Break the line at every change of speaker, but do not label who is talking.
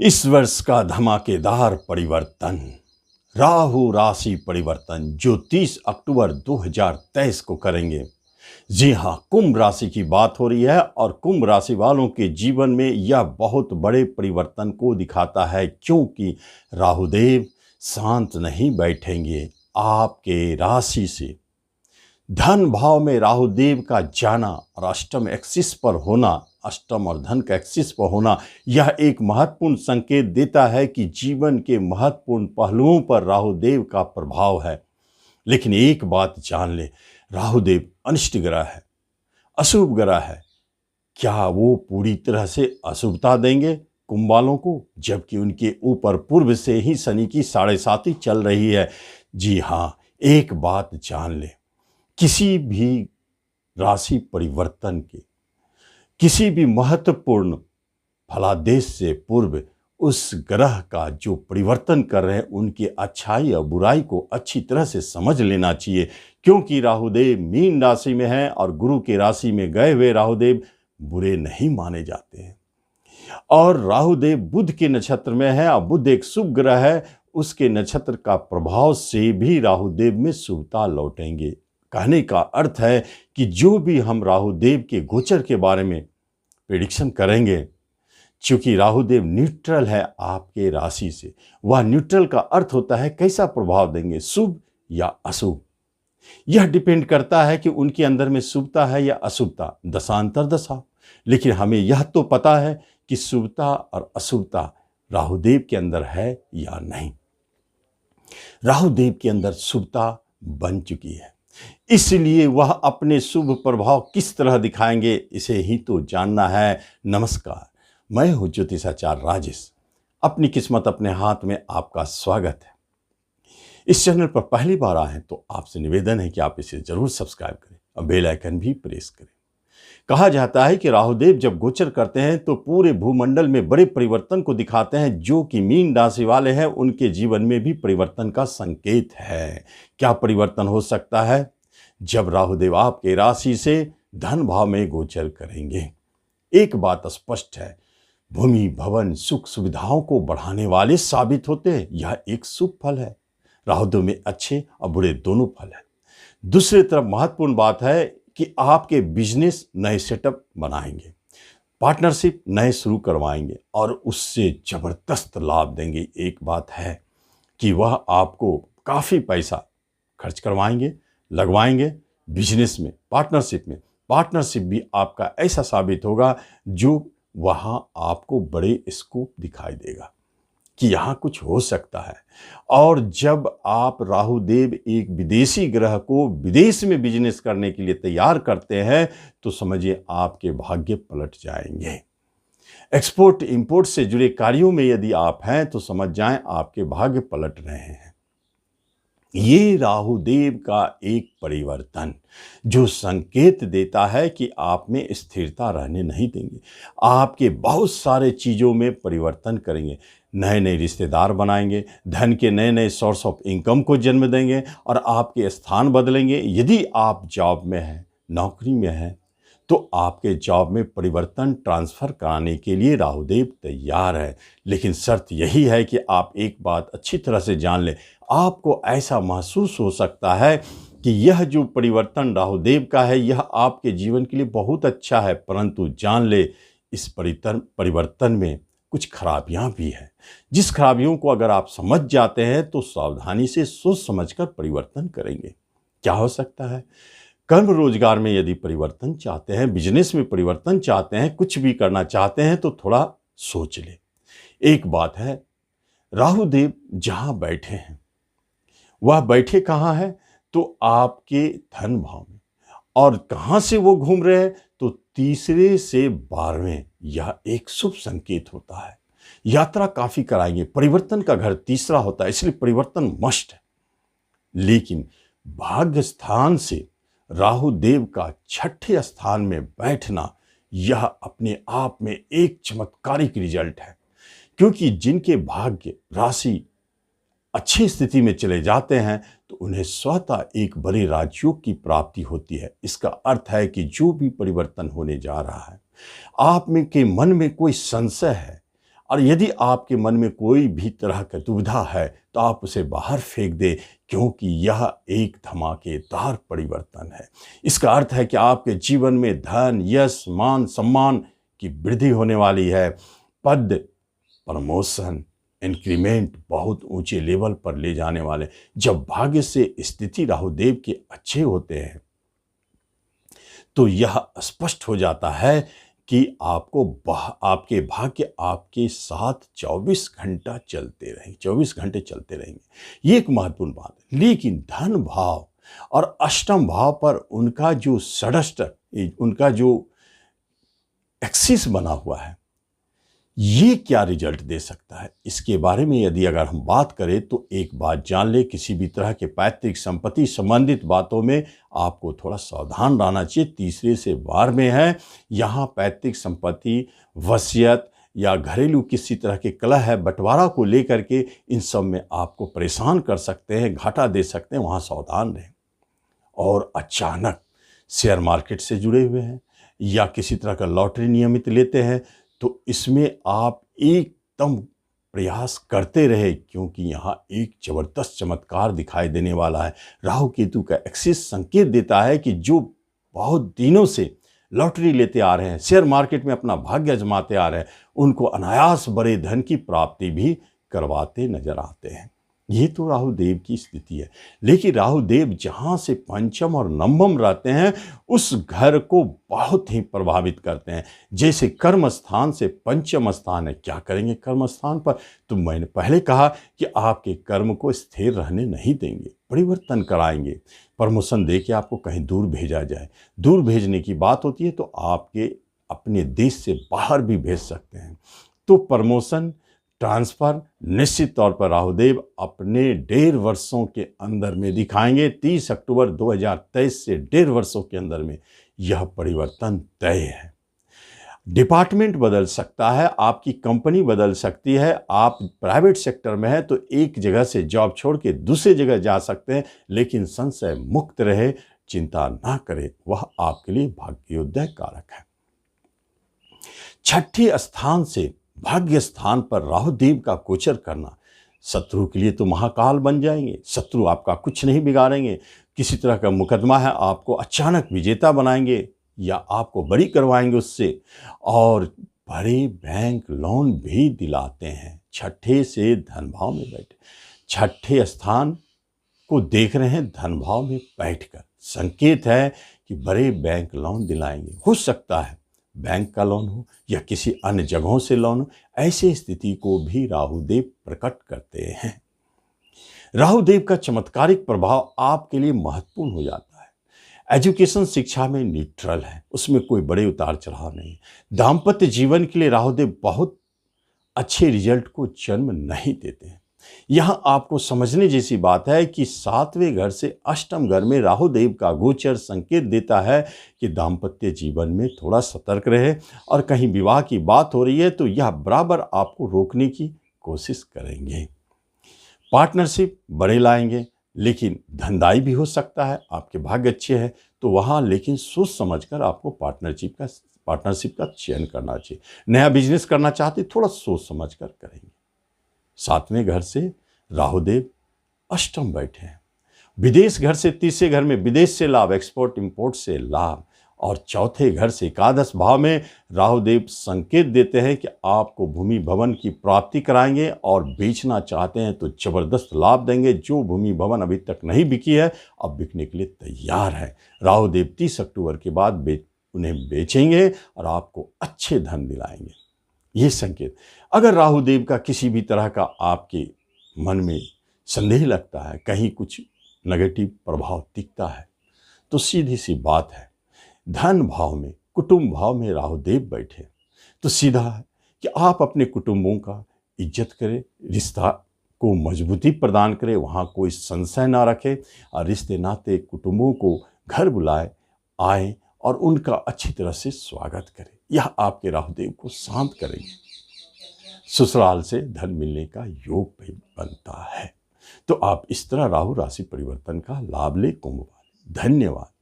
इस वर्ष का धमाकेदार परिवर्तन, राहु राशि परिवर्तन जो 30 अक्टूबर 2023 को करेंगे। जी हाँ, कुंभ राशि की बात हो रही है और कुंभ राशि वालों के जीवन में यह बहुत बड़े परिवर्तन को दिखाता है, क्योंकि राहुदेव शांत नहीं बैठेंगे। आपके राशि से धन भाव में राहुदेव का जाना और अष्टम एक्सिस पर होना, अष्टम और धन का एक्सिस पर होना, यह एक महत्वपूर्ण संकेत देता है कि जीवन के महत्वपूर्ण पहलुओं पर राहुदेव का प्रभाव है। लेकिन एक बात जान ले, राहुदेव अनिष्ट ग्रह है, अशुभ ग्रह है। क्या वो पूरी तरह से अशुभता देंगे कुंभ वालों को, जबकि उनके ऊपर पूर्व से ही शनि की 7.5 चल रही है। जी हाँ, एक बात जान ले, किसी भी राशि परिवर्तन के, किसी भी महत्वपूर्ण फलादेश से पूर्व उस ग्रह का जो परिवर्तन कर रहे हैं उनकी अच्छाई और बुराई को अच्छी तरह से समझ लेना चाहिए, क्योंकि राहुदेव मीन राशि में है और गुरु की राशि में गए हुए राहुदेव बुरे नहीं माने जाते हैं। और राहुदेव बुध के नक्षत्र में है और बुध एक शुभ ग्रह है, उसके नक्षत्र का प्रभाव से भी राहुदेव में शुभता लौटेंगे। कहने का अर्थ है कि जो भी हम राहुदेव के गोचर के बारे में प्रेडिक्शन करेंगे, चूंकि राहुदेव न्यूट्रल है आपके राशि से, वह न्यूट्रल का अर्थ होता है कैसा प्रभाव देंगे, शुभ या अशुभ। यह डिपेंड करता है कि उनके अंदर में शुभता है या अशुभता, दशांतर दशा। लेकिन हमें यह तो पता है कि शुभता और अशुभता राहुदेव के अंदर है या नहीं। राहुदेव के अंदर शुभता बन चुकी है, इसलिए वह अपने शुभ प्रभाव किस तरह दिखाएंगे, इसे ही तो जानना है। नमस्कार, मैं हूं ज्योतिषाचार्य राजेश। अपनी किस्मत अपने हाथ में आपका स्वागत है। इस चैनल पर पहली बार आए हैं तो आपसे निवेदन है कि आप इसे जरूर सब्सक्राइब करें और बेल आइकन भी प्रेस करें। कहा जाता है कि राहुदेव जब गोचर करते हैं तो पूरे भूमंडल में बड़े परिवर्तन को दिखाते हैं, जो कि मीन राशि वाले हैं उनके जीवन में भी परिवर्तन का संकेत है। क्या परिवर्तन हो सकता है? जब राहुदेव आपके राशि से धन भाव में गोचर करेंगे। एक बात स्पष्ट है, भूमि भवन सुख सुविधाओं को बढ़ाने वाले साबित होते हैं। यह एक शुभ फल है। राहुदेव में अच्छे और बुरे दोनों फल है। दूसरी तरफ महत्वपूर्ण बात है कि आपके बिजनेस नए सेटअप बनाएंगे, पार्टनरशिप नए शुरू करवाएंगे और उससे जबरदस्त लाभ देंगे। एक बात है कि वह आपको काफ़ी पैसा खर्च करवाएंगे, लगवाएंगे बिजनेस में, पार्टनरशिप में। पार्टनरशिप भी आपका ऐसा साबित होगा जो वहाँ आपको बड़े स्कोप दिखाई देगा कि यहाँ कुछ हो सकता है। और जब आप राहुदेव एक विदेशी ग्रह को विदेश में बिजनेस करने के लिए तैयार करते हैं तो समझिए आपके भाग्य पलट जाएंगे। एक्सपोर्ट इंपोर्ट से जुड़े कार्यों में यदि आप हैं तो समझ जाएं आपके भाग्य पलट रहे हैं। ये राहुदेव का एक परिवर्तन जो संकेत देता है कि आप में स्थिरता रहने नहीं देंगे। आपके बहुत सारे चीज़ों में परिवर्तन करेंगे, नए नए रिश्तेदार बनाएंगे, धन के नए नए सोर्स ऑफ इनकम को जन्म देंगे और आपके स्थान बदलेंगे। यदि आप जॉब में हैं, नौकरी में हैं, तो आपके जॉब में परिवर्तन ट्रांसफ़र कराने के लिए राहुदेव तैयार है। लेकिन शर्त यही है कि आप एक बात अच्छी तरह से जान लें, आपको ऐसा महसूस हो सकता है कि यह जो परिवर्तन राहुदेव का है यह आपके जीवन के लिए बहुत अच्छा है, परंतु जान ले इस परिवर्तन में कुछ खराबियां भी हैं, जिस खराबियों को अगर आप समझ जाते हैं तो सावधानी से सोच समझकर परिवर्तन करेंगे। क्या हो सकता है? कर्म रोजगार में यदि परिवर्तन चाहते हैं, बिजनेस में परिवर्तन चाहते हैं, कुछ भी करना चाहते हैं तो थोड़ा सोच ले। एक बात है, राहुदेव जहां बैठे हैं वह बैठे कहाँ है? तो आपके धन भाव में। और कहाँ से वो घूम रहे हैं? तो तीसरे से 12वें। यह एक शुभ संकेत होता है। यात्रा काफी कराएंगे। परिवर्तन का घर तीसरा होता है, इसलिए परिवर्तन मस्ट है। लेकिन भाग्य स्थान से राहुदेव का 6ठे स्थान में बैठना यह अपने आप में एक चमत्कारिक रिजल्ट है, क्योंकि जिनके भाग्य राशि अच्छी स्थिति में चले जाते हैं तो उन्हें स्वतः एक बड़े राजयोग की प्राप्ति होती है। इसका अर्थ है कि जो भी परिवर्तन होने जा रहा है, आप में के मन में कोई संशय है, और यदि आपके मन में कोई भी तरह का दुविधा है तो आप उसे बाहर फेंक दें, क्योंकि यह एक धमाकेदार परिवर्तन है। इसका अर्थ है कि आपके जीवन में धन, यश, मान, सम्मान की वृद्धि होने वाली है। पद, प्रमोशन, इंक्रीमेंट बहुत ऊंचे लेवल पर ले जाने वाले। जब भाग्य से स्थिति राहुदेव के अच्छे होते हैं तो यह स्पष्ट हो जाता है कि आपके भाग्य आपके साथ 24 घंटा चलते रहेंगे, 24 घंटे चलते रहेंगे। ये एक महत्वपूर्ण बात है। लेकिन धन भाव और अष्टम भाव पर उनका जो षष्ठ, उनका जो एक्सिस बना हुआ है, ये क्या रिजल्ट दे सकता है, इसके बारे में यदि अगर हम बात करें तो एक बात जान ले, किसी भी तरह के पैतृक संपत्ति संबंधित बातों में आपको थोड़ा सावधान रहना चाहिए। तीसरे से वार में है, यहाँ पैतृक संपत्ति, वसीयत या घरेलू किसी तरह के कलह है, बंटवारा को लेकर के इन सब में आपको परेशान कर सकते हैं, घाटा दे सकते हैं, वहाँ सावधान रहें। और अचानक शेयर मार्केट से जुड़े हुए हैं या किसी तरह का लॉटरी नियमित लेते हैं तो इसमें आप एकदम प्रयास करते रहे, क्योंकि यहाँ एक जबरदस्त चमत्कार दिखाई देने वाला है। राहु केतु का एक्सिस संकेत देता है कि जो बहुत दिनों से लॉटरी लेते आ रहे हैं, शेयर मार्केट में अपना भाग्य आजमाते आ रहे हैं, उनको अनायास बड़े धन की प्राप्ति भी करवाते नजर आते हैं। ये तो राहुदेव की स्थिति है। लेकिन राहुदेव जहाँ से पंचम और नवम रहते हैं उस घर को बहुत ही प्रभावित करते हैं। जैसे कर्म स्थान से पंचम स्थान है, क्या करेंगे कर्म स्थान पर? तो मैंने पहले कहा कि आपके कर्म को स्थिर रहने नहीं देंगे, परिवर्तन कराएंगे। प्रमोशन दे के आपको कहीं दूर भेजा जाए, दूर भेजने की बात होती है तो आपके अपने देश से बाहर भी भेज सकते हैं। तो प्रमोशन, ट्रांसफर निश्चित तौर पर राहुदेव अपने 1.5 वर्षों के अंदर में दिखाएंगे। 30 अक्टूबर 2023 से 1.5 वर्षों के अंदर में यह परिवर्तन तय है। डिपार्टमेंट बदल सकता है, आपकी कंपनी बदल सकती है। आप प्राइवेट सेक्टर में है तो एक जगह से जॉब छोड़ के दूसरी जगह जा सकते हैं, लेकिन संशय मुक्त रहे, चिंता ना करें, वह आपके लिए भाग्योदय कारक है। छठे स्थान से भाग्य स्थान पर राहुदेव का गोचर करना शत्रु के लिए तो महाकाल बन जाएंगे। शत्रु आपका कुछ नहीं बिगाड़ेंगे। किसी तरह का मुकदमा है, आपको अचानक विजेता बनाएंगे या आपको बरी करवाएंगे उससे। और बड़े बैंक लोन भी दिलाते हैं। छठे से धन भाव में बैठे, छठे स्थान को देख रहे हैं धन भाव में बैठकर, संकेत है कि बड़े बैंक लोन दिलाएंगे। हो सकता है बैंक का लोन हो या किसी अन्य जगहों से लोन हो, ऐसी स्थिति को भी राहुदेव प्रकट करते हैं। राहुदेव का चमत्कारिक प्रभाव आपके लिए महत्वपूर्ण हो जाता है। एजुकेशन, शिक्षा में न्यूट्रल है, उसमें कोई बड़े उतार चढ़ाव नहीं। दाम्पत्य जीवन के लिए राहुदेव बहुत अच्छे रिजल्ट को जन्म नहीं देते हैं। यहाँ आपको समझने जैसी बात है कि 7वें घर से अष्टम घर में राहुदेव का गोचर संकेत देता है कि दाम्पत्य जीवन में थोड़ा सतर्क रहे, और कहीं विवाह की बात हो रही है तो यह बराबर आपको रोकने की कोशिश करेंगे। पार्टनरशिप बड़े लाएंगे, लेकिन धनदायी भी हो सकता है। आपके भाग्य अच्छे हैं तो वहाँ लेकिन सोच समझकर आपको पार्टनरशिप का चयन करना चाहिए। नया बिजनेस करना चाहते थोड़ा सोच समझकर करेंगे। 7वें घर से राहुदेव अष्टम बैठे हैं। विदेश घर से तीसरे घर में विदेश से लाभ, एक्सपोर्ट इंपोर्ट से लाभ। और चौथे घर से एकादश भाव में राहुदेव संकेत देते हैं कि आपको भूमि भवन की प्राप्ति कराएंगे, और बेचना चाहते हैं तो जबरदस्त लाभ देंगे। जो भूमि भवन अभी तक नहीं बिकी है अब बिकने के लिए तैयार है। राहुदेव 30 अक्टूबर के बाद उन्हें बेचेंगे और आपको अच्छे धन दिलाएंगे। ये संकेत। अगर राहुदेव का किसी भी तरह का आपके मन में संदेह लगता है, कहीं कुछ नेगेटिव प्रभाव दिखता है, तो सीधी सी बात है, धन भाव में, कुटुंब भाव में राहुदेव बैठे तो सीधा है कि आप अपने कुटुंबों का इज्जत करें, रिश्ता को मजबूती प्रदान करें, वहाँ कोई संशय ना रखें, और रिश्ते नाते कुटुंबों को घर बुलाए, आए और उनका अच्छी तरह से स्वागत करें। यह आपके राहुदेव को शांत करेंगे। ससुराल से धन मिलने का योग भी बनता है। तो आप इस तरह राहु राशि परिवर्तन का लाभ ले कुंभ वाले। धन्यवाद।